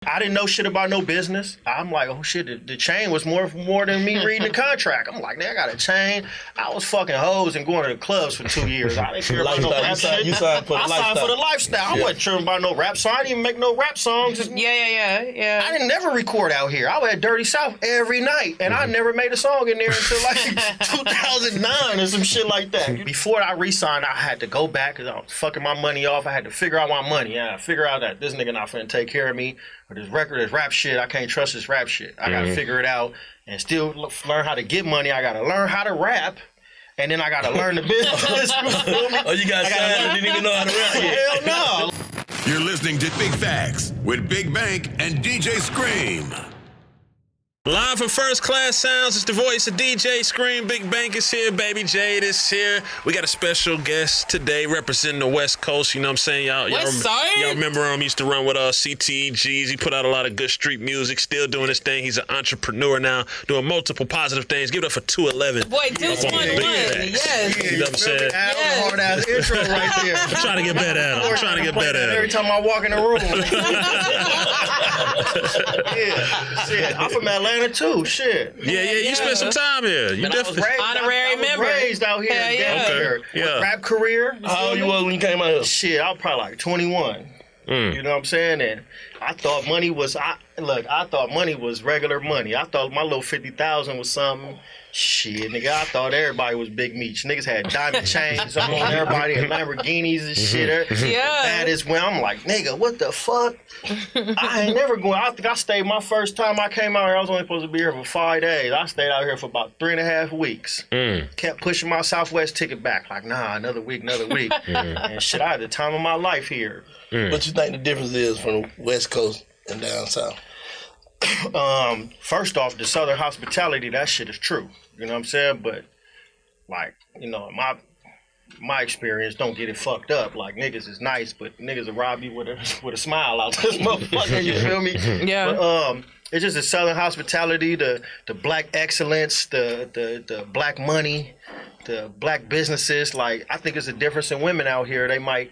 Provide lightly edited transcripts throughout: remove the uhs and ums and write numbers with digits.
I didn't know shit about no business. I'm like, oh shit, the chain was more than me reading the contract. I'm like, I got a chain. I was fucking hoes and going to the clubs for 2 years. I didn't care about no rap shit. You signed for the lifestyle. I signed for the lifestyle. I wasn't tripping about no rap song. I didn't even make no rap songs. Yeah. I didn't never record out here. I was at Dirty South every night, and I never made a song in there until like 2009 or some shit like that. Before I re-signed, I had to go back because I was fucking my money off. I had to figure out my money. I figure out that this nigga not finna take care of me. Or this record, this rap shit, I can't trust this rap shit. I gotta figure it out and still learn how to get money. I gotta learn how to rap, and then I gotta learn the business. Oh, you got signed and didn't even know how to rap yet? Hell no. You're listening to Big Facts with Big Bank and DJ Scream. Live from First Class Sounds, it's the voice of DJ Scream. Big Bank is here, Baby Jade is here. We got a special guest today representing the West Coast, you know what I'm saying? Y'all remember him, used to run with CT, Jeezy, put out a lot of good street music, still doing his thing. He's an entrepreneur now, doing multiple positive things. Give it up for 2Eleven. Boy, Deuce 1-1, yes. You know what I'm saying? Hard ass intro right there. I'm trying to get better at him. Every time I walk in the room. Yeah, shit. I'm from Atlanta too. Shit. Yeah. You spent some time here. You definitely honorary member. Raised out here. Okay. Yeah. Rap career. How old you was when you came out here? Shit, I was probably like 21. You know what I'm saying? And I thought money was regular money. I thought my little 50,000 was something. Shit, nigga, I thought everybody was big meats. Niggas had diamond chains on, everybody had Lamborghinis and shit. That is when I'm like, nigga, what the fuck? I ain't never going. I think I stayed my first time I came out here. I was only supposed to be here for 5 days. I stayed out here for about 3.5 weeks. Kept pushing my Southwest ticket back. Like, nah, another week. And shit, I had the time of my life here. What you think the difference is from the West Coast and down South? First off, the Southern hospitality, that shit is true. You know what I'm saying? But, like, you know, my experience, don't get it fucked up. Like, niggas is nice, but niggas will rob you with a smile out this motherfucker, you feel me? Yeah. But, it's just the Southern hospitality, the black excellence, the black money, the black businesses. Like, I think it's a difference in women out here. They might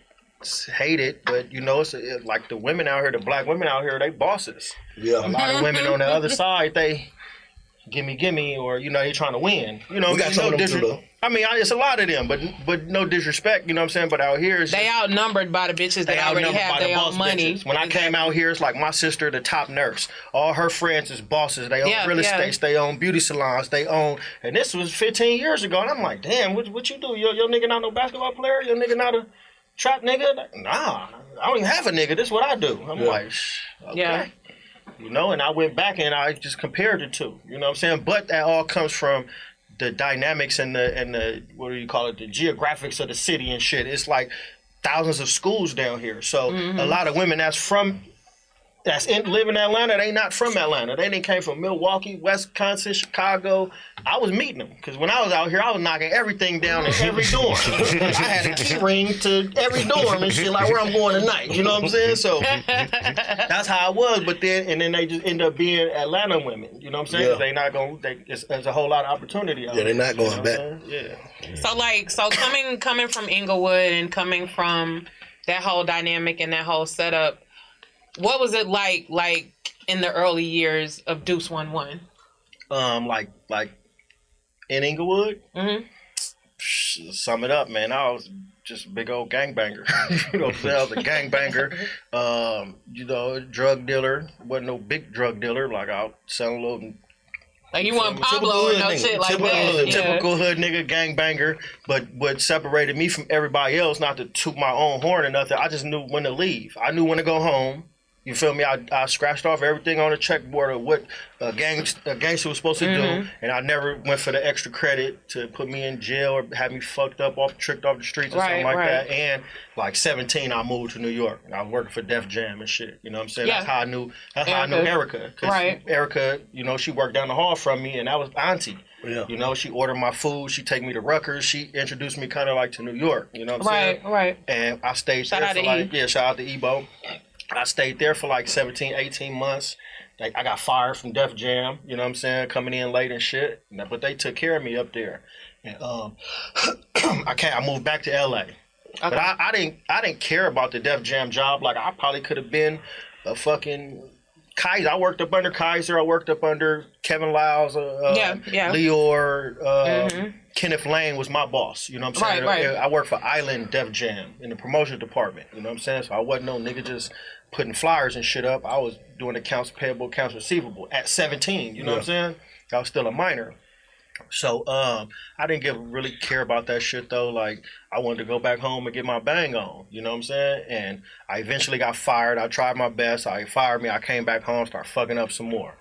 hate it, but you know, it's like the women out here, the black women out here, they bosses. Yeah. A lot of women on the other side, they gimme, or you know, they trying to win. You know, we got some of them too, though. I mean, it's a lot of them, but no disrespect, you know what I'm saying? But out here, they outnumbered by the bitches that already have their own money. Bitches. When I came out here, it's like my sister, the top nurse. All her friends is bosses. They own real estates. They own beauty salons. They own, and this was 15 years ago. And I'm like, damn, what you do? Your nigga not no basketball player? Your nigga not a trap nigga? Like, nah, I don't even have a nigga. This is what I do. I'm like, okay. Yeah. You know, and I went back and I just compared the two. You know what I'm saying? But that all comes from the dynamics and the what do you call it? The geographics of the city and shit. It's like thousands of schools down here. So a lot of women live in Atlanta, they not from Atlanta. They didn't came from Milwaukee, Wisconsin, Chicago. I was meeting them because when I was out here, I was knocking everything down in every dorm. I had a key ring to every dorm and shit, like where I'm going tonight. You know what I'm saying? So that's how I was. But then they just end up being Atlanta women. You know what I'm saying? They not going. There's a whole lot of opportunity out there. They're not going back. Yeah. So coming from Inglewood and coming from that whole dynamic and that whole setup. What was it like in the early years of Deuce 1-1? Like in Inglewood? Sum it up, man. I was just a big old gangbanger. You know what I'm saying? I was a gangbanger. You know, drug dealer. Wasn't no big drug dealer. Like, I'll sell a little... Like, you want Pablo or no shit like that. Typical hood nigga, gangbanger. But what separated me from everybody else, not to toot my own horn or nothing, I just knew when to leave. I knew when to go home. You feel me? I scratched off everything on the checkboard of what a gangster was supposed to do, and I never went for the extra credit to put me in jail or have me fucked up, tricked off the streets or something like that. And like 17, I moved to New York. I was working for Def Jam and shit. You know what I'm saying? That's how I knew. That's how I knew Erica. Because Erica, you know, she worked down the hall from me, and that was Auntie. Yeah. You know, she ordered my food. She take me to Rutgers. She introduced me kind of like to New York. You know what I'm saying? Right. And I stayed there for like shout out to Ebo. I stayed there for like 17, 18 months. Like, I got fired from Def Jam, you know what I'm saying, coming in late and shit. But they took care of me up there. And I moved back to LA. Okay. But I didn't care about the Def Jam job. Like, I probably could have been a fucking Kaiser. I worked up under Kaiser. I worked up under Kevin Lyles, Leor, Kenneth Lane was my boss. You know what I'm saying? Right. I worked for Island Def Jam in the promotion department. You know what I'm saying? So I wasn't no nigga just putting flyers and shit up. I was doing accounts payable, accounts receivable at 17. You know what I'm saying? I was still a minor. So I didn't really care about that shit though. Like I wanted to go back home and get my bang on. You know what I'm saying? And I eventually got fired. I tried my best. I fired me. I came back home, started fucking up some more.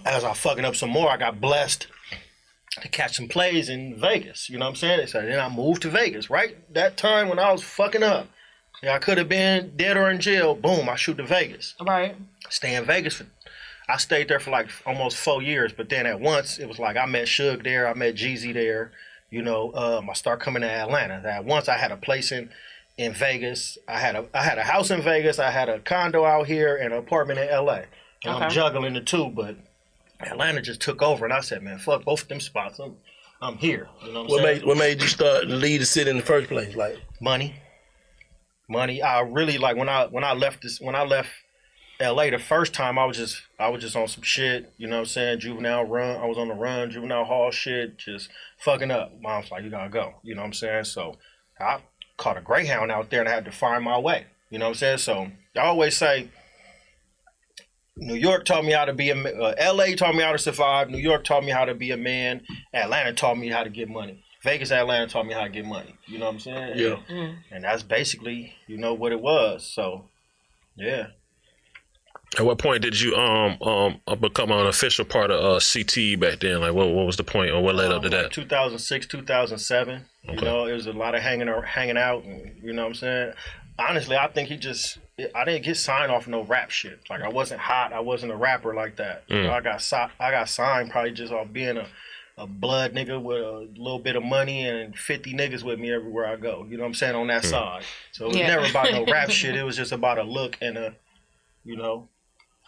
As I fucking up some more, I got blessed to catch some plays in Vegas. You know what I'm saying? So then I moved to Vegas. Right that time when I was fucking up, I could have been dead or in jail. Boom, I shoot to Vegas. Right. Stay in Vegas I stayed there for like almost 4 years, but then at once it was like I met Suge there, I met Jeezy there, you know. I started coming to Atlanta. At once I had a place in Vegas. I had a house in Vegas. I had a condo out here and an apartment in LA. And I'm juggling the two, but Atlanta just took over, and I said, man, fuck both of them spots. I'm here. You know what made you start to leave the city in the first place? Like money. I really like when I left LA the first time, I was just on some shit, you know what I'm saying? Juvenile run. I was on the run, juvenile hall shit, just fucking up. Mom's like, you gotta go, you know what I'm saying? So I caught a Greyhound out there and I had to find my way, you know what I'm saying? So I always say, New York taught me how to be LA taught me how to survive. New York taught me how to be a man. Atlanta taught me how to get money. Vegas, Atlanta taught me how to get money. You know what I'm saying? Yeah. And that's basically, you know, what it was. So, yeah. At what point did you become an official part of CT back then? Like, what was the point, or what led up to that? 2006, 2007. Okay. You know, it was a lot of hanging out, and, you know what I'm saying? Honestly, I think I didn't get signed off no rap shit. Like, I wasn't hot. I wasn't a rapper like that. You know, I got signed probably just off being a blood nigga with a little bit of money and 50 niggas with me everywhere I go. You know what I'm saying? On that side. So it was never about no rap shit. It was just about a look and a, you know,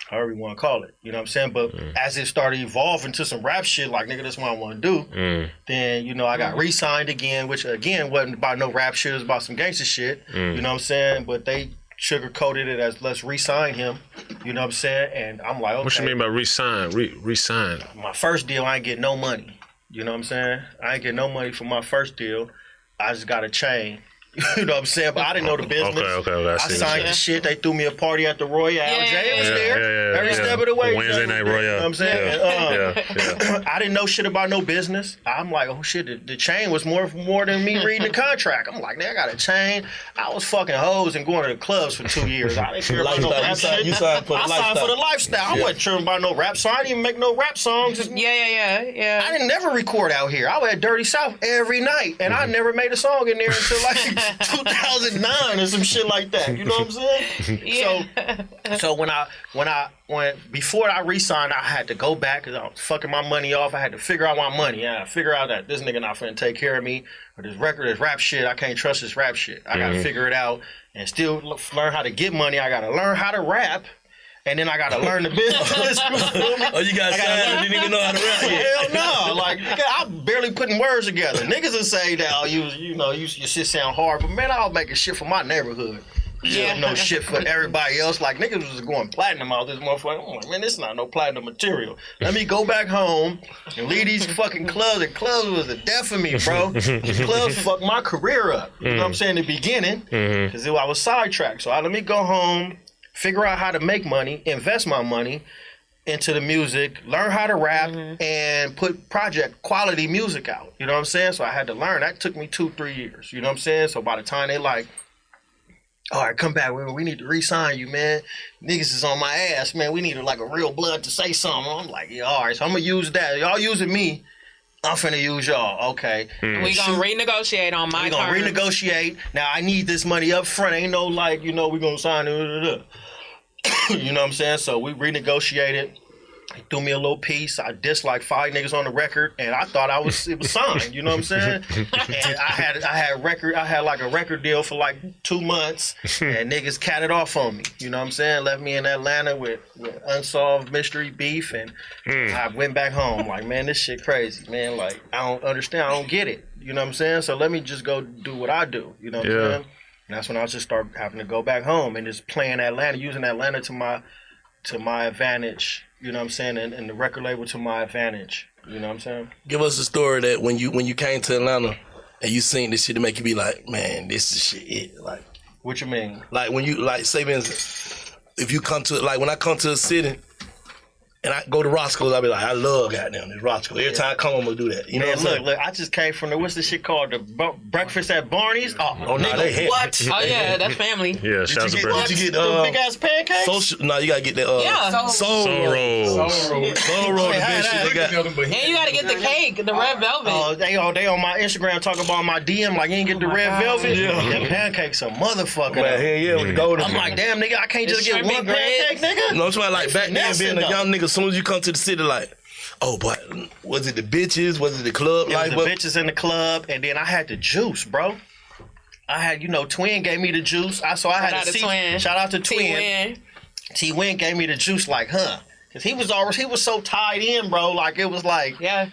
however you want to call it. You know what I'm saying? But as it started evolving to some rap shit, like, nigga, that's what I want to do, then, you know, I got re-signed again, which, again, wasn't about no rap shit. It was about some gangster shit. You know what I'm saying? But they sugar-coated it as, let's re-sign him. You know what I'm saying? And I'm like, okay. What you mean by re-sign? Re-sign? My first deal, I ain't get no money. You know what I'm saying? I ain't get no money for my first deal. I just got a chain. You know what I'm saying? But I didn't know the business. Okay. I signed the shit. They threw me a party at the Royale. Jay was there. Every step of the way. Wednesday night Royale. You know what I'm saying? I didn't know shit about no business. I'm like, oh shit, the chain was more than me reading the contract. I'm like, man, I got a chain. I was fucking hoes and going to the clubs for 2 years. I didn't care about no rap shit. You signed for the lifestyle. I signed for the lifestyle. I wasn't tripping about no rap song. I didn't even make no rap songs. Yeah. I didn't never record out here. I was at Dirty South every night, and I never made a song in there until like 2009 or some shit like that. You know what I'm saying? Yeah. So when before I re-signed, I had to go back because I was fucking my money off. I had to figure out my money. I figure out that this nigga not finna take care of me, or this rap shit. I can't trust this rap shit. I gotta figure it out and still learn how to get money. I gotta learn how to rap. And then I gotta learn the business. Oh, you got signed and didn't even know how to rap yet. Hell no. Like, I'm barely putting words together. Niggas will say that, your shit sound hard, but man, I was making shit for my neighborhood. No shit for everybody else. Like, niggas was going platinum out this motherfucker. I'm like, man, this is not no platinum material. Let me go back home and leave these fucking clubs. The clubs was the death of me, bro. The clubs fucked my career up. You know what I'm saying? In the beginning, because I was sidetracked. So let me go home, figure out how to make money, invest my money into the music, learn how to rap, and put quality music out. You know what I'm saying? So I had to learn. That took me 2-3 years. You know what I'm saying? So by the time they like, all right, come back. We need to re-sign you, man. Niggas is on my ass, man. We need like a real blood to say something. I'm like, yeah, all right. So I'm going to use that. Y'all using me. I'm finna use y'all. Okay. We gonna renegotiate on my terms. We gonna renegotiate. Now, I need this money up front. Ain't no like, we gonna sign it. You know what I'm saying? So we renegotiated. He threw me a little piece. I dissed like 5 niggas on the record, and I thought it was signed. You know what I'm saying? And I had like a record deal for like 2 months, and niggas catted off on me. You know what I'm saying? Left me in Atlanta with unsolved mystery beef, and I went back home. Like, man, this shit crazy, man. Like, I don't understand. I don't get it. You know what I'm saying? So let me just go do what I do. You know what I'm saying? And that's when I just started having to go back home and just playing Atlanta, using Atlanta to to my advantage. You know what I'm saying? And the record label to my advantage. You know what I'm saying? Give us a story that when you came to Atlanta and you seen this shit to make you be like, man, this is shit. It. Like, what you mean? Like when you like say, for instance, if you come to when I come to a city. And I go to Roscoe's, I be like, I love goddamn this Roscoe's. Every time I come, I'm gonna do that. You know what I'm saying? Look, I just came from what's the shit called? The breakfast at Barney's? Oh no, nigga, they hit. what? Oh yeah, that's family. Yeah, shout out to bro. Did you get the big ass pancakes? No, you gotta get that soul rolls. Soul roll, the best shit they got. And you gotta get the cake, the red velvet. Oh, they on my Instagram talking about my DM like you ain't get the red velvet. Them pancakes a motherfucker. Man, hell yeah, with the golden. I'm like, damn nigga, I can't just get one pancake, nigga. No, I'm saying like back then being a young nigga, as soon as you come to the city, like, oh, but was it the bitches? Was it the club? It was the bitches in the club, and then I had the juice, bro. I had, Twin gave me the juice. Shout out to Twin. T-Win gave me the juice, like, because he was so tied in, bro. Like, it was like, yeah.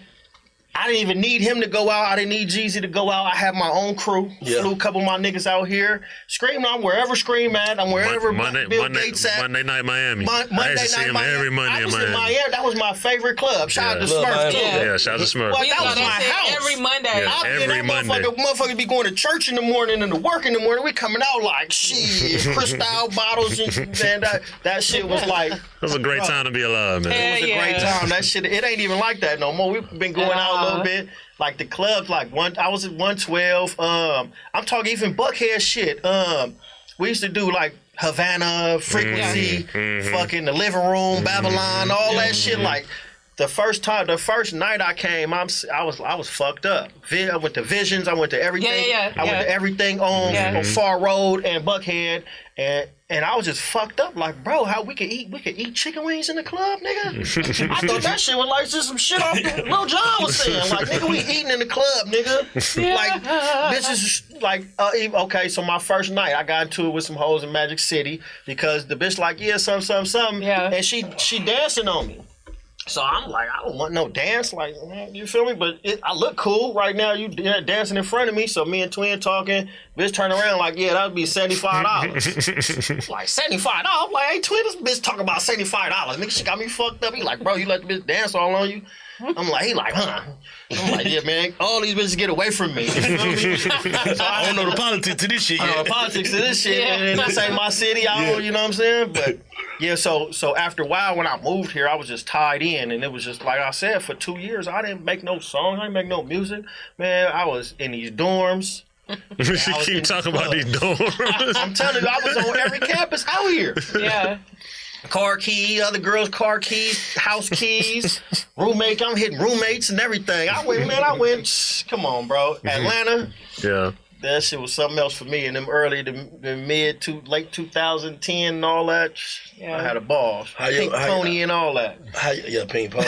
I didn't even need him to go out. I didn't need Jeezy to go out. I had my own crew. Yeah. Flew a couple of my niggas out here. Scream, I'm wherever Scream at. I'm wherever Bill Gates at. Monday Night Miami. Monday I used to see him every Monday in Miami. That was my favorite club. Shout out to Smurf. Yeah, shout out to Smurf. Well, that was my house. Every Monday. Yeah, every Monday. Motherfuckers be going to church in the morning and to work in the morning. We coming out like, shit, Cristal bottles. And that shit was like. It was a great time to be alive, man. It was a great time. That shit, it ain't even like that no more. We've been going out a little bit. Like the clubs, I was at 112. I'm talking even Buckhead shit. We used to do like Havana, Frequency, fucking the living room, Babylon, all that shit. Like the first night I came, I was fucked up. I went to Visions, I went to everything. I went to everything on Far Road and Buckhead, and I was just fucked up. Like, bro, how we could eat chicken wings in the club, nigga? I thought that shit was like just some shit off Lil Jon was saying. Like, nigga, we eating in the club, nigga. Yeah. Like, bitches, like, okay, so my first night, I got into it with some hoes in Magic City because the bitch like, yeah, something. Yeah. And she dancing on me. So I'm like, I don't want no dance, like, you feel me? But I look cool right now. You dancing in front of me, so me and Twin talking. Bitch turn around like, yeah, that'd be $75. Like $75? I'm like, hey, Twin, this bitch talking about $75. Nigga, she got me fucked up. He like, bro, you let the bitch dance all on you? I'm like, he like, huh? I'm like, yeah, man, all these bitches get away from me. You feel me? So I don't know the politics to this shit yet. I don't know politics to this shit. And this ain't my city. I don't, you know what I'm saying? But yeah, so after a while when I moved here, I was just tied in. And it was just, like I said, for 2 years, I didn't make no songs. I didn't make no music. Man, I was in these dorms. You keep talking about these dorms. I'm telling you, I was on every campus out here. Yeah. Car key, other girls' car keys, house keys, roommate. I'm hitting roommates and everything. I went. Come on, bro. Atlanta. Yeah. That shit was something else for me. And them early, the mid to late 2010 and all that. Yeah. I had a ball. Pink pony and all that. Pink pony.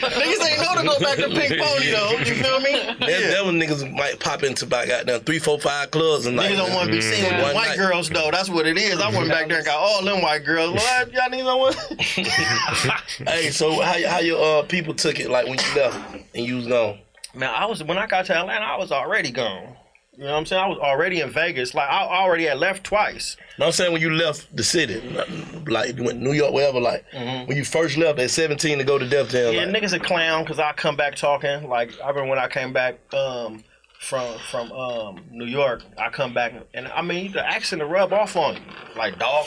Niggas ain't know to go back to Pink Pony though. You feel me? That when niggas might pop into about goddamn 3, 4, 5 clubs and like. Niggas don't want to be seen with the white girls though. That's what it is. I went back there and got all them white girls. What? Y'all niggas don't want. Hey, so how your people took it like when you left and you was gone? Man, when I got to Atlanta, I was already gone. You know what I'm saying? I was already in Vegas. Like, I already had left twice. No, I'm saying when you left the city, like you went to New York, wherever, like, when you first left at 17 to go to Def Jam. Yeah, niggas a clown because I come back talking. Like, I remember when I came back from New York, I come back, and I mean, the accent will rub off on you. Like, dog,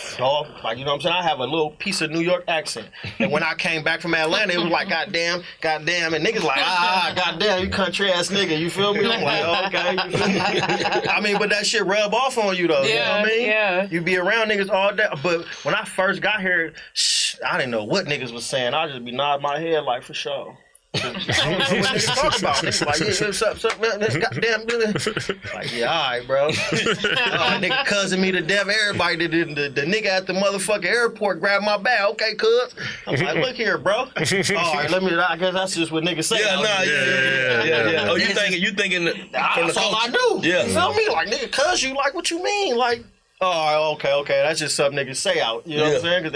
like, you know what I'm saying? I have a little piece of New York accent. And when I came back from Atlanta, it was like, goddamn, and niggas like, goddamn, you country ass nigga, you feel me? I'm like, okay, you feel me? I mean, but that shit rub off on you, though, you know what I mean? Yeah. You be around niggas all day, but when I first got here, I didn't know what niggas was saying. I just be nodding my head like, for sure. I don't know what niggas talk about. Niggas like, yeah, what's up, goddamn. Like, yeah, all right, bro. Nigga cousin me to death. Everybody, the nigga at the motherfucking airport grabbed my bag. Okay, cuz. I'm like, look here, bro. All right, I guess that's just what niggas say. Yeah. Oh, you thinking that's all I do. Yeah. You feel me? Like, nigga, cuz you like what you mean? Like, oh, okay. That's just something niggas say out. You know what I'm saying? Because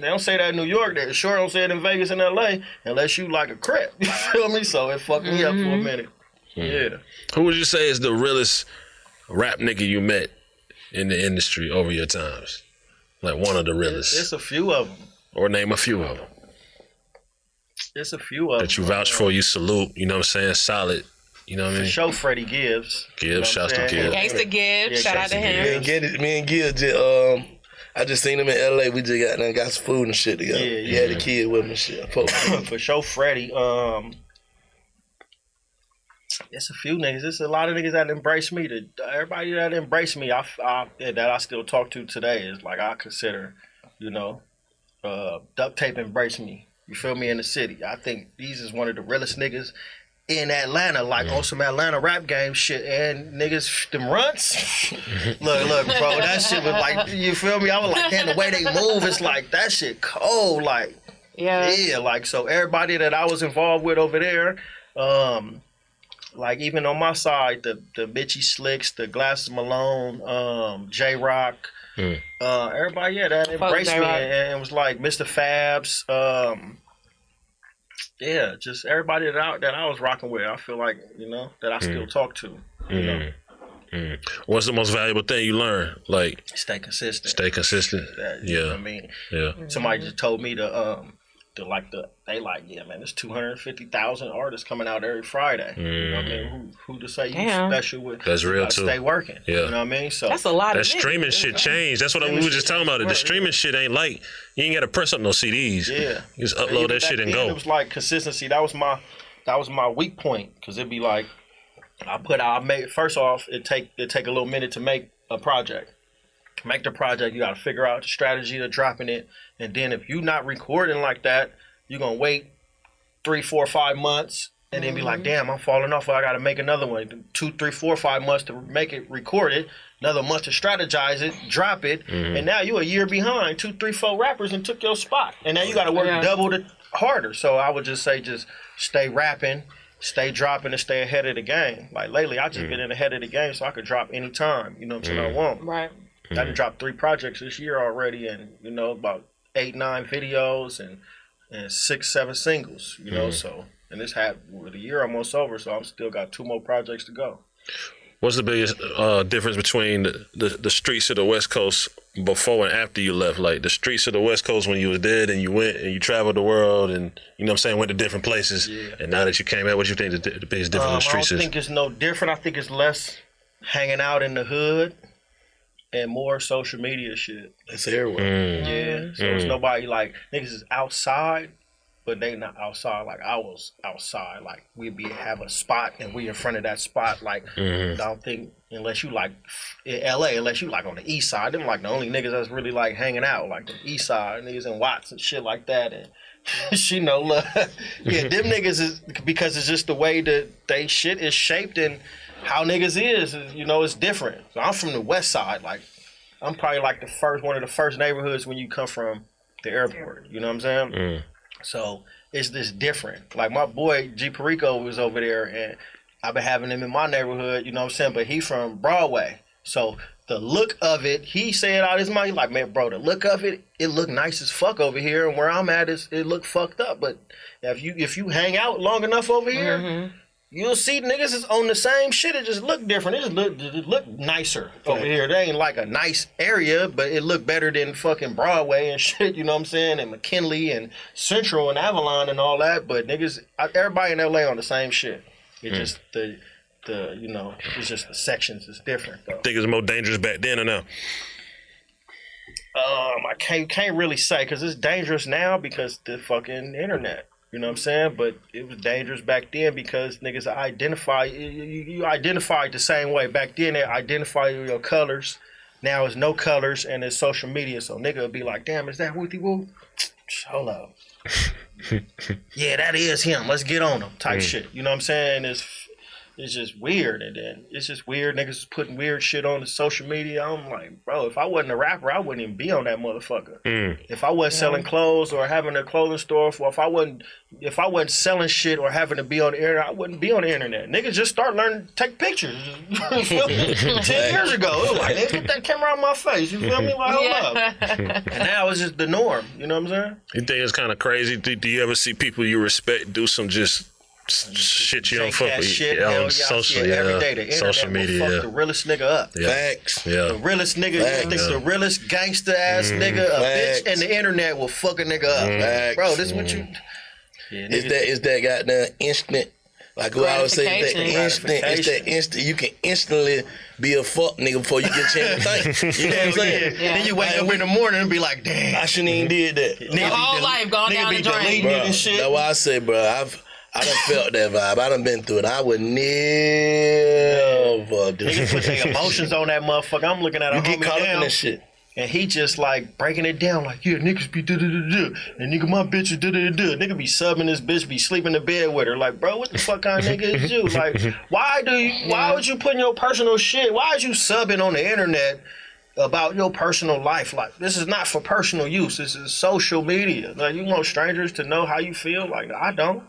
they don't say that in New York. They sure don't say it in Vegas and LA unless you like a crip. You feel me? So it fucked me up for a minute. Yeah. Who would you say is the realest rap nigga you met in the industry over your times? Like one of the realest. It's a few of them. Or name a few of them. It's a few of them. That you vouch for, you salute, you know what I'm saying? Solid. You know what I mean? For sure, Freddie Gibbs. Gibbs, shouts to Gibbs. Gangsta Gibbs, shout out to him. Me and Gibbs just, I just seen him in LA. We just got some food and shit together. He had a kid with him and shit. For sure, Freddie. It's a few niggas. It's a lot of niggas that embrace me. Everybody that embrace me, that I still talk to today is like I consider, duct tape embrace me. You feel me, in the city. I think these is one of the realest niggas in Atlanta, like on some Atlanta rap game shit. And niggas, them runts. look, bro, that shit was like, you feel me? I was like, damn, the way they move, it's like, that shit cold. Like, yeah, like, so everybody that I was involved with over there, like even on my side, the Bitchy Slicks, the Glasses Malone, J-Rock, everybody, that embraced me and was like Mr. Fabs, just everybody that I was rocking with. I feel like that I still talk to. What's the most valuable thing you learned? Like stay consistent. Stay consistent. You know what I mean? Yeah. Somebody just told me there's 250,000 artists coming out every Friday. You know what I mean? Who to say you special with? That's real too. Stay working. Yeah. You know what I mean? So that's a lot. That streaming shit changed. That's what we were just talking about. It. The streaming shit ain't like you ain't got to press up no CDs. Yeah. You just upload that shit and go. It was like consistency. That was my weak point, because it'd be like first off, it take a little minute to make a project. Make the project, you got to figure out the strategy of dropping it. And then if you not recording like that, you're going to wait 3, 4, 5 months and then be like, damn, I'm falling off. I got to make another one. 2, 3, 4, 5 months to make it, record it. Another month to strategize it, drop it. And now you a year behind 2, 3, 4 rappers and took your spot. And now you got to work double the harder. So I would just say just stay rapping, stay dropping, and stay ahead of the game. Like lately, I just been in ahead of the game so I could drop anytime. You know what I'm saying? I want. Right. I done dropped 3 projects this year already, and about 8, 9 videos and 6, 7 singles. So and this with a year almost over, so I'm still got 2 more projects to go. What's the biggest difference between the streets of the West Coast before and after you left? Like the streets of the West Coast when you was dead and you went and you traveled the world and went to different places. Yeah. And now that you came out, what you think the biggest difference in the streets is? I don't think it's no different. I think it's less hanging out in the hood and more social media shit. It's everywhere. Yeah. So it's nobody like niggas is outside, but they not outside like I was outside. Like we'd have a spot and we in front of that spot. Like I don't think unless you like in LA, unless you like on the east side, them like the only niggas that's really like hanging out, like the east side, niggas in Watts and shit like that. And look, them niggas is because it's just the way that they shit is shaped and how niggas is, it's different. So I'm from the west side. Like, I'm probably like one of the first neighborhoods when you come from the airport. You know what I'm saying? So it's just different. Like my boy G Perico was over there, and I've been having him in my neighborhood. You know what I'm saying? But he from Broadway, so the look of it, he said out his mind, he like, man, bro, the look of it look nice as fuck over here, and where I'm at it look fucked up. But if you hang out long enough over here. You'll see niggas is on the same shit. It just look different. It just look nicer over here. They ain't like a nice area, but it look better than fucking Broadway and shit. You know what I'm saying? And McKinley and Central and Avalon and all that. But niggas, everybody in LA on the same shit. It's just it's just the sections is different though. Think it's more dangerous back then or now? I can't really say because it's dangerous now because the fucking internet. You know what I'm saying? But it was dangerous back then because niggas identify, you identified the same way. Back then, they identify your colors. Now it's no colors and it's social media. So nigga would be like, damn, is that Wooty Woo? Hold up. Yeah, that is him. Let's get on him type shit. You know what I'm saying? It's just weird. And then it's just weird. Niggas is putting weird shit on the social media. I'm like, bro, if I wasn't a rapper, I wouldn't even be on that motherfucker. If I wasn't selling clothes or having a clothing store, or if I wasn't selling shit or having to be on the internet, I wouldn't be on the internet. Niggas just start learning to take pictures. 10 years ago, it was like, nigga, get that camera out my face. You feel me? Like, hold up. And now it's just the norm. You know what I'm saying? You think it's kind of crazy? Do you ever see people you respect do some just shit you don't fuck That with. shit, Yeah, hell on yeah, social, every day. The social internet media. will fuck Yeah. the realest nigga up. Yeah. Facts. Yeah. The realest nigga, you think the realest gangster ass nigga, a bitch, and the internet will fuck a nigga up. Facts. Bro, this is what you. Yeah, It's that goddamn instant. Like what I always say, it's that instant. You can instantly be a fuck nigga before you get a chance to think. You know what I'm saying? Yeah. Then you wake up in the morning and be like, damn. I shouldn't even did that. Your whole life gone down the drain. Bro, and shit. that's why I say, bro, I done felt that vibe. I done been through it. I would never do Niggas put their that. emotions on that motherfucker. I'm looking at a You get homie caught up in now, that shit. and he just like breaking it down like, yeah, niggas be da-da-da-da, and nigga, my bitch is da-da-da-da. Nigga be subbing this bitch, be sleeping in bed with her. Like, bro, what the fuck kind of nigga is you? Like, why would you put in your personal shit? Why is you subbing on the internet about your personal life? Like, this is not for personal use. This is social media. Like, you want strangers to know how you feel? Like, I don't.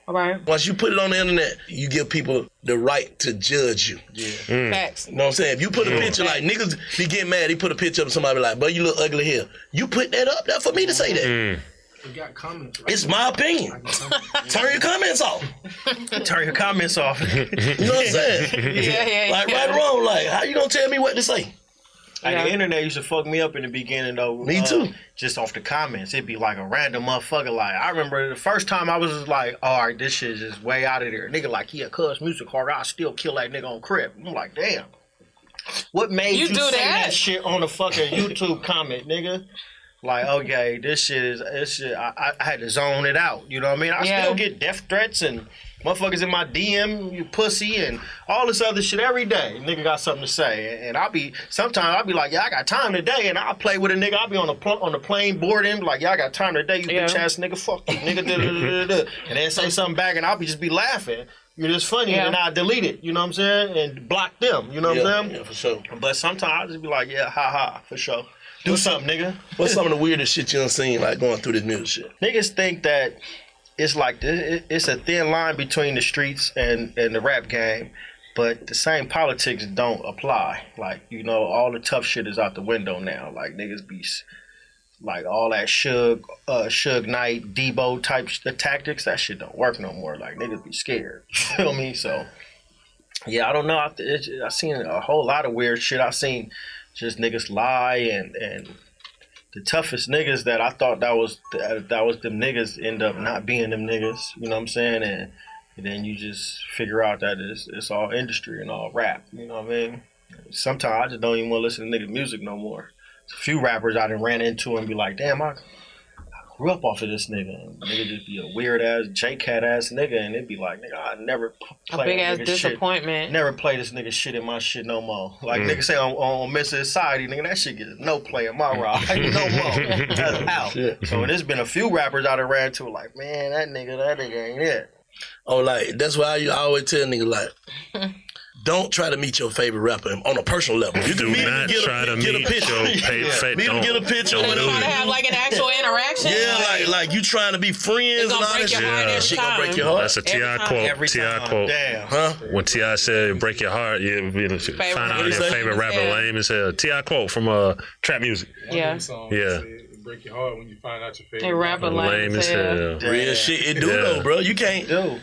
All right. Once you put it on the internet, you give people the right to judge you. Yeah. Facts. You know what I'm saying? If you put a picture, like, niggas be getting mad, he put a picture up and somebody be like, bro, you look ugly here. You put that up there for me to say that. You got comments. Right? It's my opinion. Turn your comments off. Turn your comments off. You know what I'm saying? Yeah. Like, right or wrong, like, how you gonna tell me what to say? Like, the internet used to fuck me up in the beginning, though. Me too. Just off the comments. It'd be like a random motherfucker. Like, I remember the first time I was just like, all right, this shit is just way out of there. Nigga like, yeah, cuz music hard, I'll still kill that nigga on Crip. I'm like, damn. What made you do say that? that shit on the fucking YouTube comment, nigga? Like, okay, this shit, I had to zone it out. You know what I mean? I still get death threats and motherfuckers in my DM, you pussy, and all this other shit every day. Nigga got something to say. And sometimes I'll be like, yeah, I got time today, and I'll play with a nigga. I'll be on the plane board and be like, yeah, I got time today, you bitch ass nigga, fuck you, nigga, da-da-da-da-da. And then say something back, and I'll just be laughing. You're just funny, and then I delete it, you know what I'm saying? And block them, you know what I'm saying? Yeah, for sure. But sometimes I'll just be like, yeah, ha, for sure. Do something, nigga. What's some of the weirdest shit you done seen, like, going through this music shit? Niggas think that it's like it's a thin line between the streets and the rap game, but the same politics don't apply. Like, you know, all the tough shit is out the window now. Like, niggas be like all that Suge Knight, Debo type tactics. That shit don't work no more. Like, niggas be scared. You feel me? So yeah, I don't know. I seen a whole lot of weird shit. I seen just niggas lie and the toughest niggas that I thought that was them niggas end up not being them niggas. You know what I'm saying? And then you just figure out that it's all industry and all rap. You know what I mean? Sometimes I just don't even want to listen to niggas' music no more. There's a few rappers I done ran into and be like, damn, I grew up off of this nigga. And nigga just be a weird ass, J-Cat ass nigga, and it'd be like, nigga, I never play A big ass nigga disappointment. shit. Never play this nigga shit in my shit no more. Like nigga say on Miss Society, nigga, that shit gets no play in my ride no more. That's out. So there's been a few rappers I done ran to like, man, that nigga ain't it. Oh, like, that's why I always tell niggas, like, don't try to meet your favorite rapper on a personal level. You Do not try to meet your favorite. Meet him, get a picture. Trying to have like an actual interaction. Yeah, like you trying to be friends and all that shit. That shit gonna break your heart. That's a T.I. quote. T.I. quote. Damn. Huh? When T.I. said break your heart, you find out your favorite rapper lame as hell. T.I. quote from Trap Music. Yeah. Yeah. Break your heart when you find out your favorite And rapper Lame as hell. Real shit, it do though, bro. You can't do. I'm You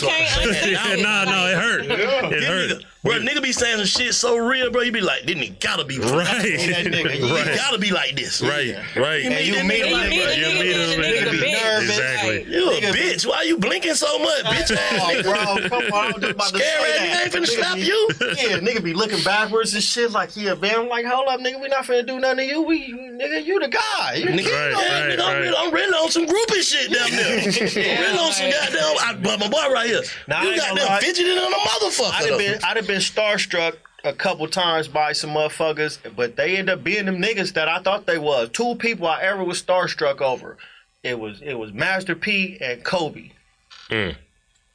can't understand. No, it hurt. It hurt. Bro, nigga be saying some shit so real, bro. You be like, didn't he gotta be Right. That nigga, He gotta be like this. Right. And you meet him, Nigga be nervous. Exactly. You a bitch. Why you blinking so much, bitch ass Oh, nigga? bro, come on. I'm just about to Scary say ass that. nigga ain't finna Nigga slap be- you. Yeah, nigga be looking backwards and shit like, yeah, man. I'm like, hold up, nigga, we not finna do nothing to you. Nigga, you the guy. You the Nigga, kid. Right. I'm really on some groupie shit down there. I'm really on some goddamn, my boy right here. Nah, I You ain't gonna goddamn lie. fidgeting on a motherfucker. I'd have been starstruck a couple times by some motherfuckers, but they end up being them niggas that I thought they was. Two people I ever was starstruck over. It was Master P and Kobe. And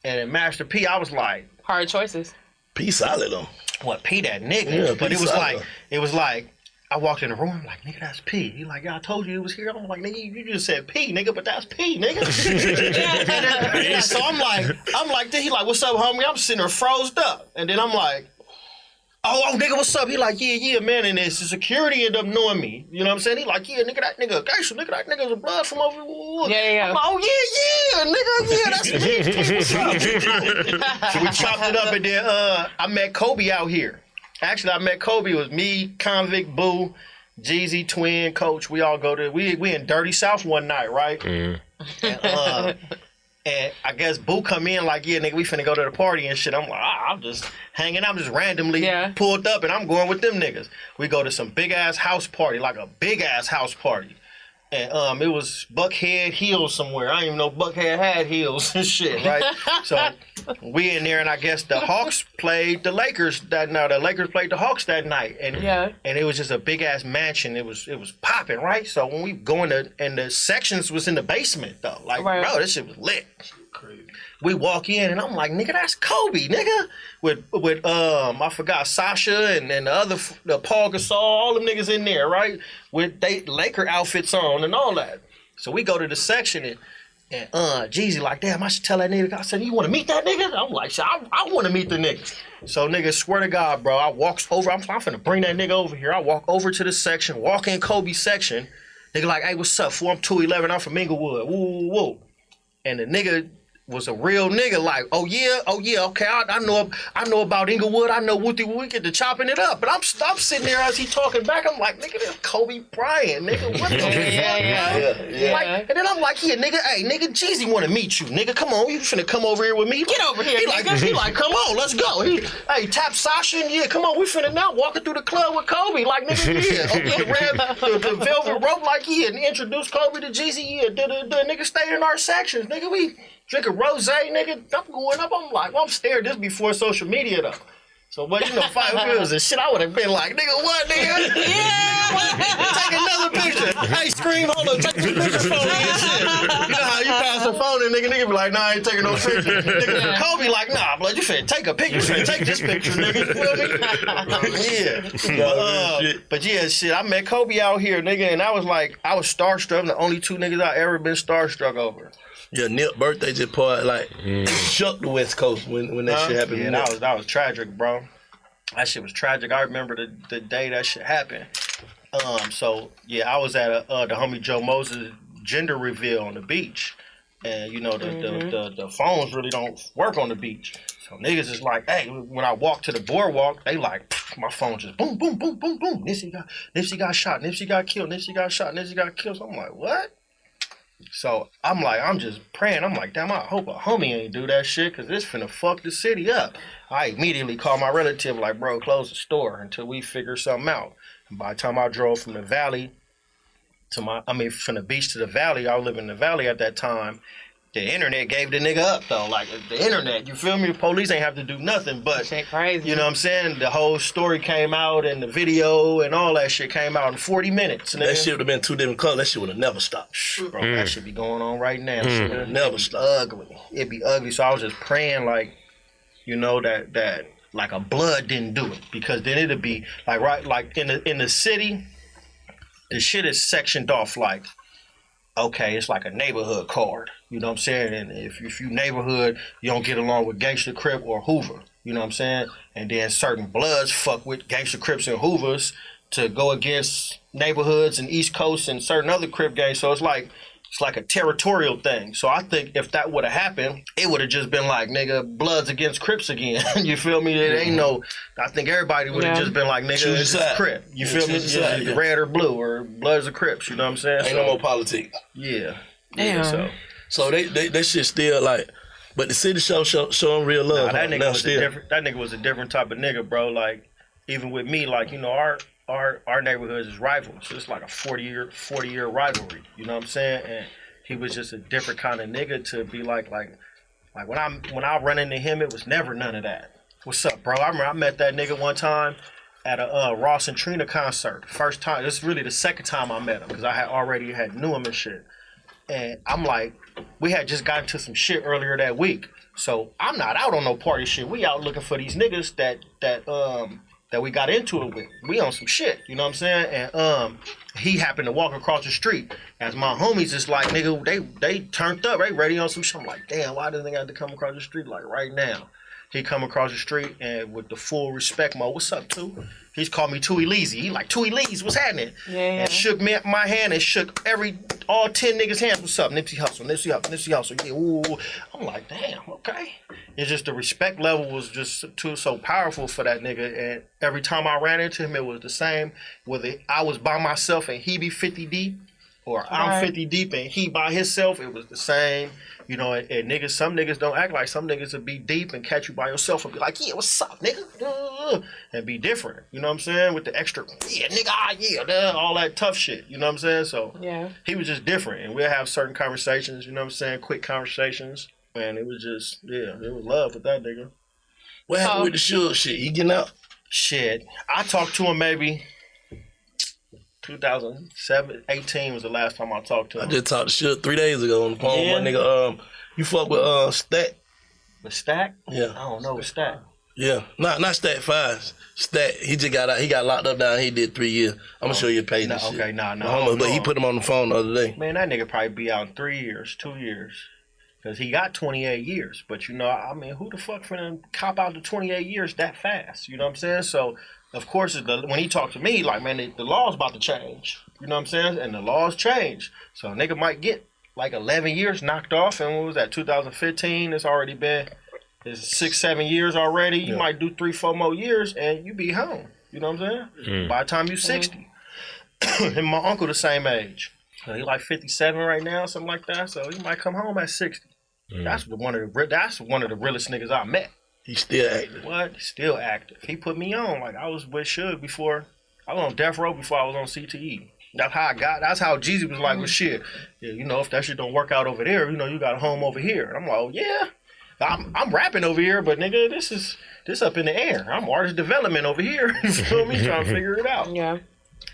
in Master P, I was like, Hard choices. P solid though. what, P that nigga? Yeah, but P solid. it was like, I walked in the room, I'm like, nigga, that's P. He like, yeah, I told you it was here. I'm like, nigga, you just said P, nigga, but that's P, nigga. So I'm like, he like, what's up, homie? I'm sitting there froze up. And then I'm like, oh, nigga, what's up? He like, yeah, man. And the security ended up knowing me. You know what I'm saying? He like, yeah, nigga, that nigga, gangster, nigga, that nigga's a blood from over. Yeah. I'm like, oh, yeah, nigga, that's me. What's up? So we chopped it up, and then I met Kobe out here. Actually, I met Kobe. It was me, Convict, Boo, Jeezy, Twin, Coach. We all go to, we in Dirty South one night, right? And I guess Boo come in like, yeah, nigga, we finna go to the party and shit. I'm like, I'm just hanging. I'm just randomly pulled up and I'm going with them niggas. We go to some big-ass house party, like a big-ass house party. And it was Buckhead Hills somewhere. I didn't even know Buckhead had hills and shit, right? So we in there, and I guess the Hawks played the Lakers that night. The Lakers played the Hawks that night. And it was just a big-ass mansion. It was popping, right? So when we go in and the sections was in the basement, though. Like, bro, this shit was lit. Crazy. We walk in, and I'm like, nigga, that's Kobe, nigga. With I forgot, Sasha and the Paul Gasol, all them niggas in there, right? With they Laker outfits on and all that. So we go to the section, and Jeezy like, damn, I should tell that nigga. I said, you want to meet that nigga? I'm like, I want to meet the nigga. So nigga, swear to God, bro, I walks over. I'm finna bring that nigga over here. I walk over to the section, walk in Kobe's section. Nigga like, hey, what's up, fool? I'm 211. I'm from Inglewood. Woo. And the nigga was a real nigga, like, oh yeah, okay, I know about Inglewood, I know Wooty, we get to chopping it up. But I'm sitting there as he talking back, I'm like, nigga, this Kobe Bryant, nigga, what the fuck? Yeah. Like, and then I'm like, yeah, nigga, hey, nigga, Jeezy wanna meet you, nigga, come on, you finna come over here with me? Get over here, he like, come on, let's go. Hey, tap Sasha, and yeah, come on, we finna now walking through the club with Kobe, like, nigga, yeah, the velvet rope, like, yeah, and introduce Kobe to Jeezy, yeah, the nigga stayed in our sections, nigga, we drinking rose, nigga. I'm going up. I'm like, well, I'm scared. This before social media though. So, but you know, 5 years and shit, I would have been like, nigga, what, nigga? Yeah. Take another picture. Hey, Scream, hold up, take this picture for me and shit. You know how you pass the phone and nigga be like, nah, I ain't taking no picture. Nigga, Kobe like, nah, blood, you finna take a picture. You finna take this picture, nigga. You feel me? But yeah, shit, I met Kobe out here, nigga, and I was starstruck. The only two niggas I ever been starstruck over. Yeah, Nip birthday just part like shook the West Coast when that shit happened. Yeah, that was tragic, bro. That shit was tragic. I remember the day that shit happened. So yeah, I was at the homie Joe Moses' gender reveal on the beach, and you know the phones really don't work on the beach. So niggas is like, hey, when I walk to the boardwalk, they like, my phone just boom, boom, boom, boom, boom. Nipsey got shot. Nipsey got killed. Nipsey got shot. Nipsey got killed. So I'm like, what? So I'm just praying. I'm like, damn, I hope a homie ain't do that shit, because this finna fuck the city up. I immediately called my relative, like, bro, close the store until we figure something out. And by the time I drove from the valley from the beach to the valley, I was living in the valley at that time. The internet gave the nigga up, though. Like, the internet, you feel me? The police ain't have to do nothing, but, crazy. You know what I'm saying? The whole story came out, and the video and all that shit came out in 40 minutes. Nigga. That shit would have been 2 different colors. That shit would have never stopped. Bro, that shit be going on right now. Shit would have never stopped. Ugly. It'd be ugly. So I was just praying, like, you know, that like a blood didn't do it. Because then it'd be, like, right, like, in the city, the shit is sectioned off, like, okay, it's like a neighborhood card. You know what I'm saying? And if you neighborhood, you don't get along with Gangsta Crip or Hoover. You know what I'm saying? And then certain bloods fuck with Gangsta Crips and Hoovers to go against neighborhoods and East Coast and certain other Crip gangs. So it's like a territorial thing. So I think if that would have happened, it would have just been like, nigga, Bloods against Crips again. You feel me? It ain't no, I think everybody would have just been like, nigga, it's a Crip. You feel me? Yeah, red or blue or Bloods or Crips. You know what I'm saying? Ain't no more politics. Yeah. Damn. So they shit still like, but the city showing real love. That nigga was a different type of nigga, bro. Like, even with me, like, you know, our neighborhoods is rivals. It's like a 40-year rivalry. You know what I'm saying? And he was just a different kind of nigga to be like when I run into him, it was never none of that. What's up, bro? I remember I met that nigga one time at a Ross and Trina concert. First time. This is really the second time I met him, because I had already knew him and shit. And I'm like, we had just gotten to some shit earlier that week. So I'm not out on no party shit. We out looking for these niggas that we got into it with. We on some shit, you know what I'm saying? And he happened to walk across the street as my homies is like, nigga, they turned up, they ready on some shit. I'm like, damn, why does they got to come across the street like right now? he come across the street and with the full respect mode, what's up, 2? He's called me 2Eleven. He like, 2Eleven, what's happening? Yeah. And shook my hand and shook all 10 niggas' hands. What's up, Nipsey Hussle, Nipsey Hussle, Nipsey Hussle. Yeah, ooh. I'm like, damn, okay. It's just the respect level was just so powerful for that nigga. And every time I ran into him, it was the same. Whether I was by myself and he be 50 deep, or I'm 50 deep and he by himself, it was the same. You know, and niggas, some niggas don't act like some niggas will be deep and catch you by yourself and be like, yeah, what's up, nigga? And be different. You know what I'm saying? With the extra, yeah, nigga, all that tough shit. You know what I'm saying? So he was just different. And we'll have certain conversations, you know what I'm saying? Quick conversations. And it was just, it was love with that nigga. What happened with the Suge shit? He getting out? Shit. I talked to him maybe 2018 was the last time I talked to him. I just talked to Suge 3 days ago on the phone. Yeah. My nigga, you fuck with Stack? With Stack? Yeah. I don't know with Stack. Yeah, not Stack 5. Stack, he just got out. He got locked up down. He did 3 years. I'm gonna show you a page. No, and shit. okay, nah. But he put him on the phone the other day. Man, that nigga probably be out in 3 years, 2 years. Because he got 28 years. But, you know, I mean, who the fuck finna cop out to 28 years that fast? You know what I'm saying? So, of course, when he talked to me, like, man, the law's about to change. You know what I'm saying? And the laws change. So, a nigga might get, like, 11 years knocked off. And what was that, 2015? It's already been 6-7 years already. You might do 3-4 more years, and you be home. You know what I'm saying? By the time you 60. And my uncle the same age. He like 57 right now, something like that. So he might come home at 60. That's one of the realest niggas I met. He's still active. What? Still active. He put me on. Like, I was with Suge before. I was on death row before I was on CTE. That's how Jeezy was like, well, shit. Yeah, you know, if that shit don't work out over there, you know, you got a home over here. And I'm like, oh, yeah. I'm rapping over here, but nigga, this up in the air. I'm artist development over here. You feel me? Trying to figure it out. Yeah.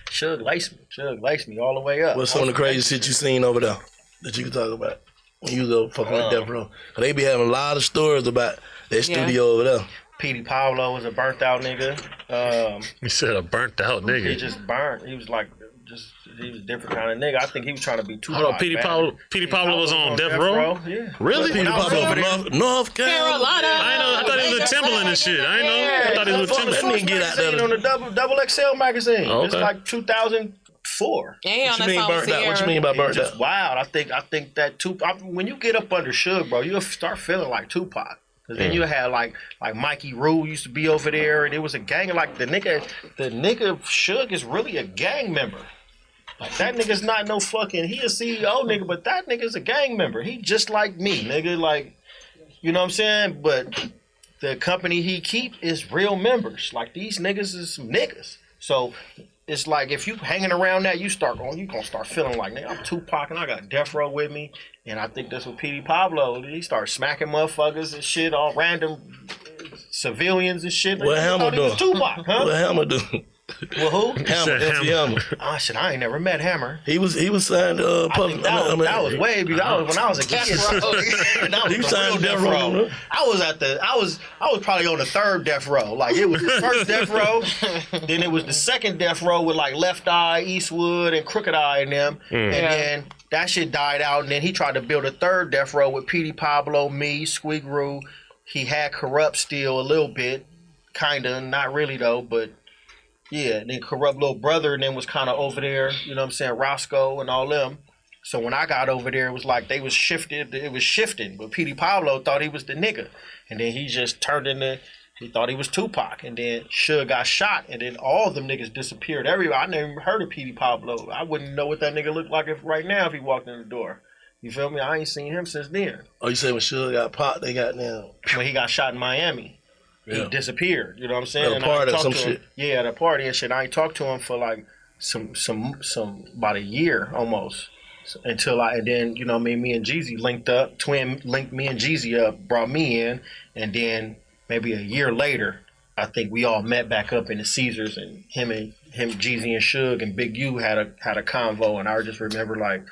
Suge laced me all the way up. What's some of the crazy shit you seen over there that you can talk about when you was over fucking with Death Row? They be having a lot of stories about their studio over there. Petey Pablo was a burnt out nigga. You said a burnt out nigga. He just burnt. He was like, he was a different kind of nigga. I think he was trying to be too. Hold on, Petey Pablo was on death row? Yeah. Really? Petey Pablo North Carolina. I know. I thought he was a Timberland and shit. I know. I thought he was a That Timberland. nigga get out there. On the double XL magazine. Okay. It's like 2004. Yeah, What you mean burnt out? What you mean by burnt Just out? wild. I think that Tupac. When you get up under Suge, bro, you'll start feeling like Tupac. Cause then you had like Mikey Rue used to be over there, and it was a gang. Like the nigga Suge is really a gang member. Like, that nigga's not no fucking, he a CEO nigga, but that nigga's a gang member. He just like me, nigga. Like, you know what I'm saying? But the company he keep is real members. Like, these niggas is some niggas. So it's like, if you hanging around that, you gonna start feeling like, nigga, I'm Tupac and I got Death Row with me. And I think that's what Petey Pablo, he started smacking motherfuckers and shit, all random civilians and shit. What Hammer doing? Tupac, huh? What Hammer doing? Well, who? Hammer, MC Hammer. Oh shit, I ain't never met Hammer. He was signed I think that was way before. When I was a kid. He was signed Death Row. I was probably on the third Death Row. Like, it was the first Death Row, then it was the second Death Row with like Left Eye, Eastwood, and Crooked Eye in them, and then that shit died out. And then he tried to build a third Death Row with Petey Pablo, me, Squeak Roo. He had Corrupt still a little bit, kinda, not really though, but. Yeah, and then Corrupt Little Brother and then was kind of over there, you know what I'm saying, Roscoe and all them. So when I got over there, it was like it was shifting, but Petey Pablo thought he was the nigga. And then he just turned he thought he was Tupac. And then Suge got shot, and then all of them niggas disappeared. I never even heard of Petey Pablo. I wouldn't know what that nigga looked like right now if he walked in the door. You feel me? I ain't seen him since then. Oh, you say when Suge got popped, they got now. When he got shot in Miami. He disappeared, you know what I'm saying? At a party or some shit. Yeah, at a party and shit. I ain't talked to him for like some about a year almost. And then, you know, me and Jeezy linked up. Twin linked me and Jeezy up, brought me in, and then maybe a year later, I think we all met back up in the Caesars, and him, Jeezy and Suge and Big U had a convo, and I just remember like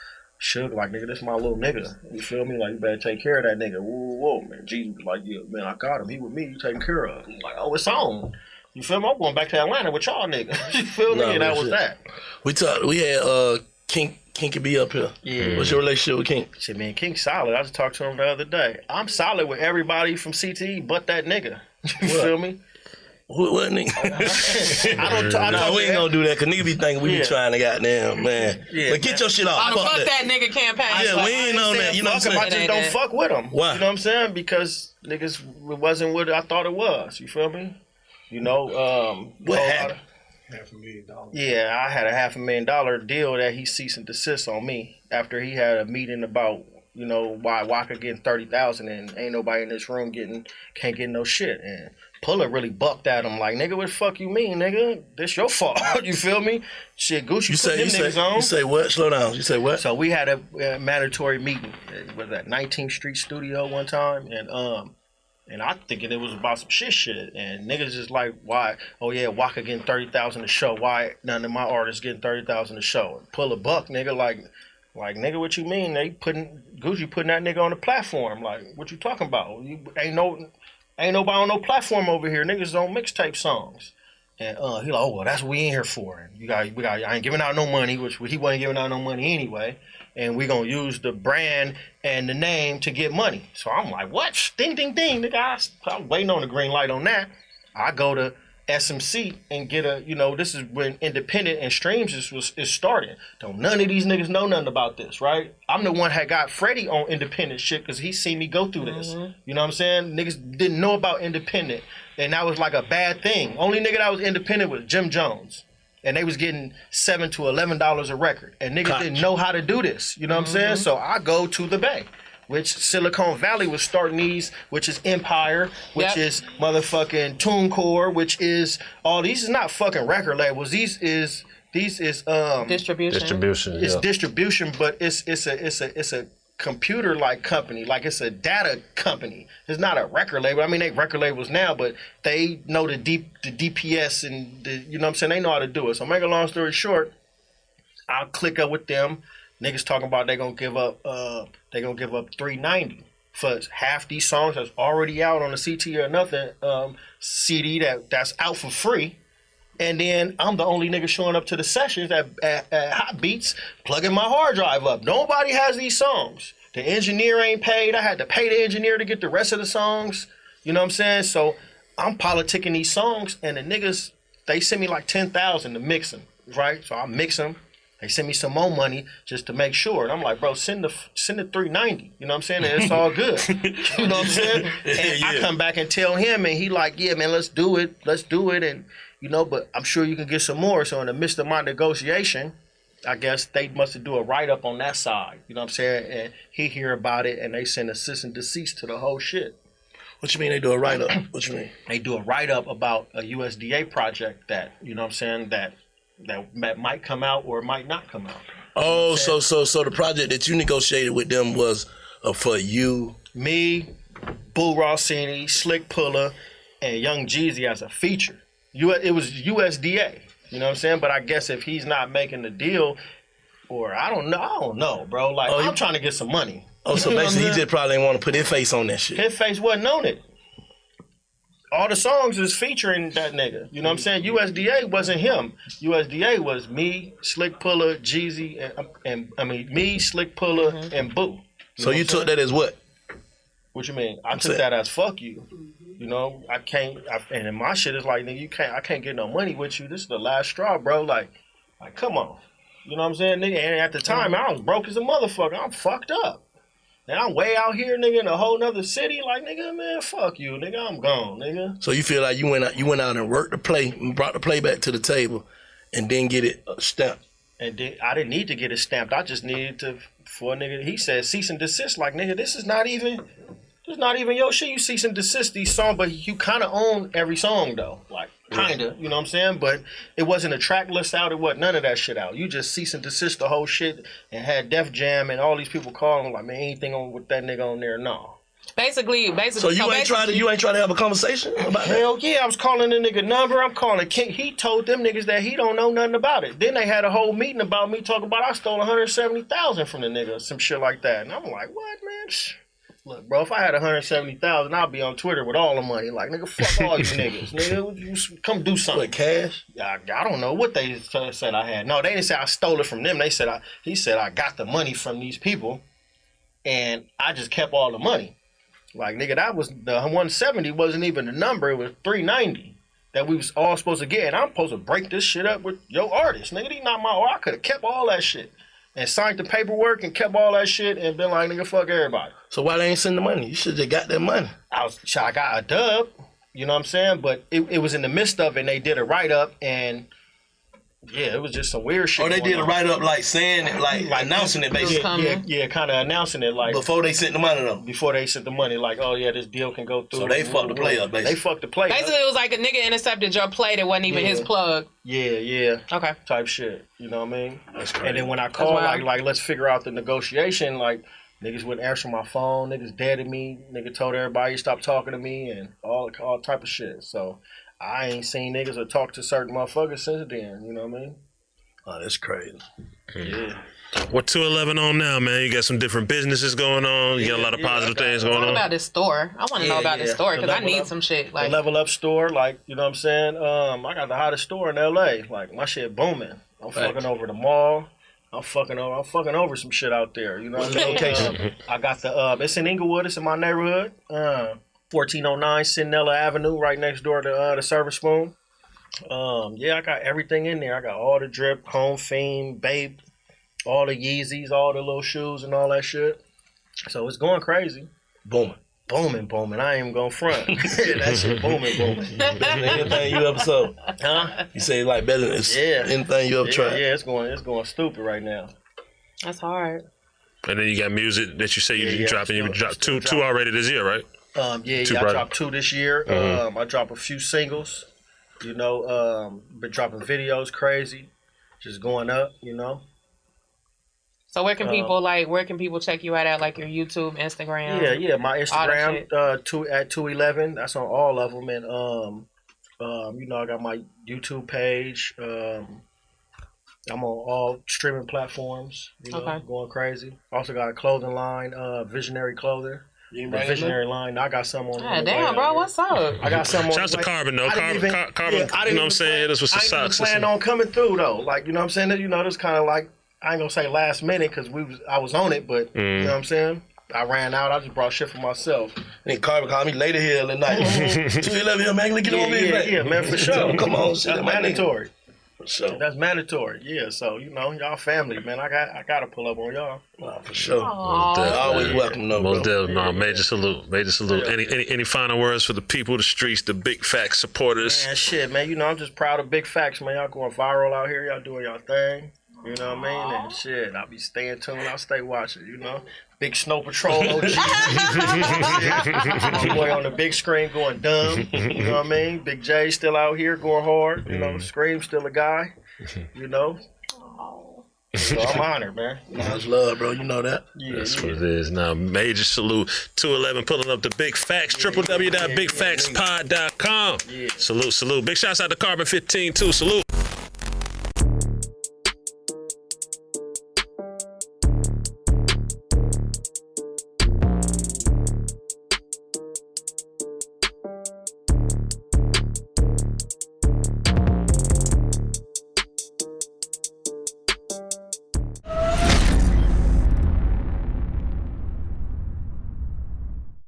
Suge, like, nigga, this my little nigga. You feel me? Like, you better take care of that nigga. Whoa, man. Jeezy was like, yeah, man, I got him. He with me. You taking care of. I'm like, oh, it's on. You feel me? I'm going back to Atlanta with y'all niggas. You feel me? And that was that. We had King King could be up here. Yeah. What's your relationship with King? Shit, man, King's solid. I just talked to him the other day. I'm solid with everybody from CTE but that nigga. You feel me? What nigga? We ain't gonna do that, because nigga be thinking we be trying to goddamn, man. Yeah, but get your shit off. Fuck that nigga campaign. Yeah, we ain't on that. You know what I'm saying? I just don't fuck with him. Why? You know what I'm saying? Because niggas, it wasn't what I thought it was. You feel me? You know, what happened? $500,000. Yeah, I had a $500,000 deal that he cease and desist on me after he had a meeting about, you know, why Waka getting 30,000 and ain't nobody in this room can't get no shit. And Puller really bucked at him like, nigga, what the fuck you mean, nigga? This your fault. You feel me? Shit, Gucci put them niggas on. You say what? Slow down. You say what? So we had a mandatory meeting. It was at 19th Street Studio one time, and I'm thinking it was about some shit. And niggas just like, why? Oh yeah, Waka getting 30,000 a show. Why none of my artists getting 30,000 a show? And pull a buck, nigga, like nigga, what you mean? They Gucci putting that nigga on the platform. Like, what you talking about? Ain't nobody on no platform over here. Niggas on mixtape songs. And he like, oh well, that's what we in here for. And I ain't giving out no money, which he wasn't giving out no money anyway. And we gonna use the brand and the name to get money. So I'm like, what? Ding, ding, ding, nigga. I'm waiting on the green light on that. I go to SMC and get a, you know, this is when independent and streams is starting. Don't none of these niggas know nothing about this, right? I'm the one that got Freddie on independent shit because he seen me go through this. You know what I'm saying? Niggas didn't know about independent, and that was like a bad thing. Only nigga that was independent was Jim Jones. And they was getting $7 to $11 a record. And niggas didn't know how to do this. You know what I'm saying? So I go to the Bay, which Silicon Valley was starting these, which is Empire, which is motherfucking TuneCore, which is all these is not fucking record labels. These is distribution. It's distribution, but it's a computer like company, like it's a data company. It's not a record label. I mean, they record labels now, but they know the DPS and the, you know what I'm saying, they know how to do it. So make a long story short, I'll click up with them. Niggas talking about they gonna give up $390 for half these songs that's already out on the CT or nothing CD that's out for free. And then I'm the only nigga showing up to the sessions at Hot Beats, plugging my hard drive up. Nobody has these songs. The engineer ain't paid. I had to pay the engineer to get the rest of the songs. You know what I'm saying? So I'm politicking these songs, and the niggas, they send me like $10,000 to mix them, right? So I mix them. They send me some more money just to make sure. And I'm like, bro, send the $390. You know what I'm saying? And it's all good. You know what I'm saying? And I come back and tell him, and he like, yeah, man, let's do it. And, you know, but I'm sure you can get some more. So in the midst of my negotiation, I guess they must do a write-up on that side. You know what I'm saying? And he hear about it, and they send a cease and desist to the whole shit. What you mean they do a write-up? What you mean? They do a write-up about a USDA project that, you know what I'm saying, that might come out or might not come out. Oh, so the project that you negotiated with them was for you? Me, Boo Rossini, Slick Puller, and Young Jeezy as a feature. It was USDA, you know what I'm saying? But I guess if he's not making the deal, or I don't know, bro. Like, I'm trying to get some money. Oh, so basically he just probably didn't want to put his face on that shit. His face wasn't on it. All the songs is featuring that nigga. You know what I'm saying? USDA wasn't him. USDA was me, Slick Puller, Jeezy, and me, Slick Puller, and Boo. So you took that as what? What you mean? I took that as fuck you. You know, and my shit is like, nigga, I can't get no money with you. This is the last straw, bro. Like come on. You know what I'm saying, nigga? And at the time, I was broke as a motherfucker. I'm fucked up. And I'm way out here, nigga, in a whole nother city. Like, nigga, man, fuck you, nigga. I'm gone, nigga. So you feel like you went out and worked the play, and brought the play back to the table, and then get it stamped. And then I didn't need to get it stamped. I just needed for a nigga. He said cease and desist. Like, nigga, this is not even your shit. You cease and desist these songs, but you kind of own every song though. Like, kinda, you know what I'm saying? But it wasn't a track list out. It wasn't none of that shit out. You just cease and desist the whole shit and had Def Jam and all these people calling like, man, anything on with that nigga on there? No. Basically. So you ain't trying to have a conversation about that? Hell yeah, I was calling the nigga number. I'm calling King. He told them niggas that he don't know nothing about it. Then they had a whole meeting about me talking about I stole $170,000 from the nigga, some shit like that. And I'm like, what, man? Look, bro, if I had 170,000, I'd be on Twitter with all the money. Like, nigga, fuck all you niggas. Nigga, you come do something. What, cash? I don't know what they said I had. No, they didn't say I stole it from them. They said he said I got the money from these people, and I just kept all the money. Like, nigga, that was the 170 wasn't even the number. It was 390 that we was all supposed to get, and I'm supposed to break this shit up with your artist. Nigga, these not my art. I could have kept all that shit and signed the paperwork and kept all that shit and been like, nigga, fuck everybody. So why they ain't send the money? You should have got that money. I got a dub, you know what I'm saying? But it was in the midst of it, and they did a write-up, and yeah, it was just some weird shit. Or they did a write-up like saying it, like announcing it basically. Yeah, kind of announcing it like. Before they sent the money though. Before they sent the money, like, oh yeah, this deal can go through. So they fucked the play up, basically. They fucked the play up. Basically, it was like a nigga intercepted your play that wasn't even his plug. Yeah. Okay. Type shit, you know what I mean? That's crazy. And then when I called, like let's figure out the negotiation, like, niggas wouldn't answer my phone, niggas deaded me, nigga told everybody stop talking to me, and all type of shit. So I ain't seen niggas or talk to certain motherfuckers since then, you know what I mean? Oh, that's crazy. Yeah. What 211 on now, man? You got some different businesses going on. You got a lot of positive things going on. What about this store? I want to know about this store because I need some shit. Like the Level Up store, like, you know what I'm saying? I got the hottest store in LA. Like, my shit booming. I'm fucking over the mall. I'm fucking over some shit out there. You know what I mean? I got the it's in Inglewood. It's in my neighborhood. 1409 Sinella Avenue, right next door to the Service Spoon. Yeah, I got everything in there. I got all the drip, Home Fiend, Bape, all the Yeezys, all the little shoes and all that shit. So it's going crazy. Booming. I ain't even gonna front. That shit booming. Anything you ever sold? Huh? You say like better than anything you ever tried? Yeah, it's going stupid right now. That's hard. And then you got music that you say you dropping. You dropped two already this year, right? I dropped 2 this year. I dropped a few singles. You know, been dropping videos crazy, just going up, you know. So where can people check you at like your YouTube, Instagram? Yeah, my Instagram at 2Eleven. That's on all of them, and you know, I got my YouTube page. I'm on all streaming platforms. You know, going crazy. Also got a clothing line, Visionary Clothing. The Visionary line. I got some on. God damn, bro, what's up? I got some on. Shouts to Carbon though. Carbon, you know what I'm saying? This was the socks. I didn't plan on coming through though. Like, you know what I'm saying? You know, this kind of like, I ain't gonna say last minute because I was on it, but you know what I'm saying? I ran out. I just brought shit for myself. And Carbon called me later here at night. 211 here, man. Get on me. Yeah, man, for sure. Come on, shit. That's mandatory. For sure. That's mandatory. Yeah, so, you know, y'all family, man. I got to pull up on y'all. For sure. Always welcome, though, most definitely. No, major salute. Yeah. Any final words for the people, the streets, the Big Facts supporters? Man, shit, man. You know, I'm just proud of Big Facts, man. Y'all going viral out here. Y'all doing y'all thing. You know what I mean? And shit, I'll be staying tuned. I'll stay watching, you know. Big Snow Patrol OG. Boy on the big screen going dumb. You know what I mean? Big J still out here going hard. You know, Scream still a guy. You know. So I'm honored, man. Much love, bro. You know that. Yeah, That's what it is. Now, major salute. 211 pulling up the Big Facts. www.bigfactspod.com. Salute. Big shouts out to Carbon 15 too. Salute.